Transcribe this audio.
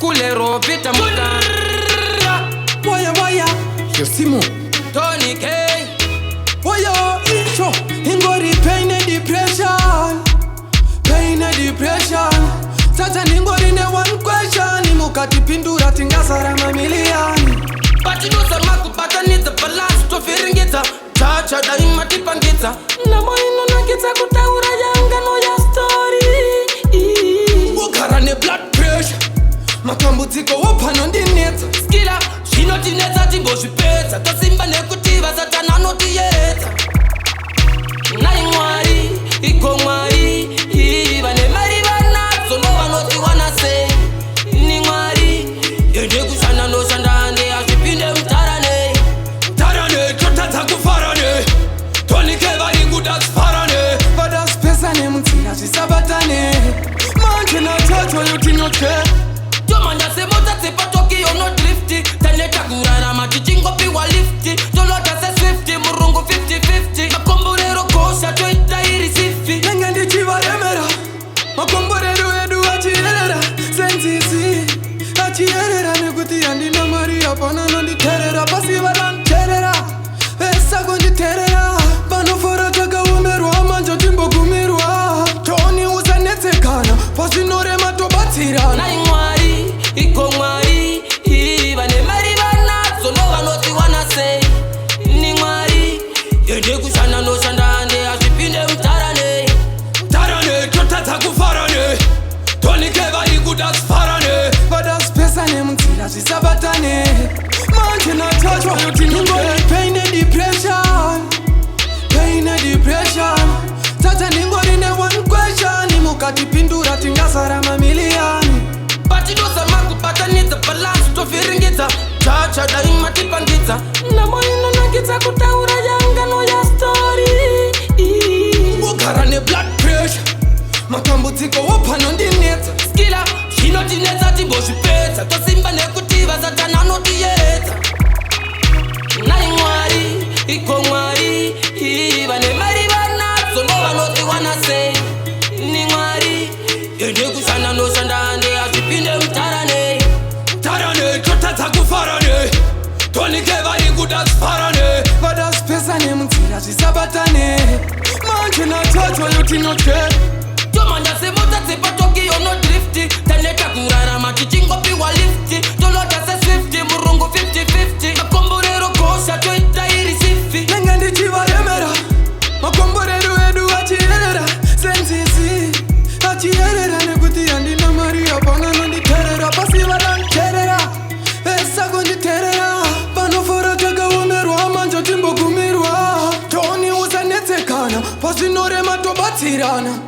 kulero pita muta Waya Yosimo Tony K Waya intro Ingori pain and depression Sasa ningori ne one question Imukati pindura tingasara mamiliani Batinusa makupata nita balance Tofiringita Chacha daima tipangita Namo ino nakita kutaura yanga no ya story Wakarane blood pressure Makambutiko wapano ndineta Skila Shino tineta timbo shipeta Tosimba nekutiva satana notiyeta Na ingwari Iko ngwari Ibane maribana Sono wanoti wanase Ni ngwari Yende kushana no shandane Ashipinde mtarane Tarane chotata kufarane Tony keva ingudas farane Vadas pesa ne mtina zisabatane Manje na tato yuti noche Tomanda se mota se patoki yo no drifty Tane takurara machingo piwa lifty Tolota se swifty murungu 50-50 Makomborero kosha twita iri sifi Nengendi chiva remera Makomborero edu achierera Sensisi Achierera nekuti andi na maria Pana nondi terera Pasiva dan terera Esa gondi terera Pano fora taka umerwa Manjo timbo kumirwa Tony uza netekana Pasinore matobatirana Na ingwari, iko ngwari Ibane maribana Sono wanoti wanase Ni ngwari Yende kushana no shandane Ashipinde mtarane Tarane chotata kufarane Tony keva ingudas farane Vadas pesa ne mtira zisabatane Manje na tato yuti ningori pain and depression Tata ningori ne one question Imukati pindura tingasara mamiliani Batinusa makupata nita balance Tofiringita Chacha daima tipangita Namo ino nakita kutaura yanga no ya story Wakarane blood pressure Makambutiko wapano ndineta Skila, shino tineta timbo shipeta Tosimba nekutiva satana notiyeta Na ingwari, iko ngwari Ibane maribana Sono wanoti wanase Ni ngwari Yende kushana no shandane Ashipinde mtarane Tarane chotata kufarane Tony keva ingudas farane Vadas pesa ne mtira zisabatane Manje na tato yuti noche Tomanda se mota se patoki yo no drifty Tane takurara machingo piwa lifty Tolota se swifty murungu 50-50 Makomborero kosha twita iri sifi Nengendi chiva remera Makomborero edu achierera Sensisi Achierera nekuti andi na maria Pana nondi terera Pasiva dan terera Esa gondi terera Pano fora taka umerwa Manjo timbo kumirwa Tony uza netekana Pasinore matobatirana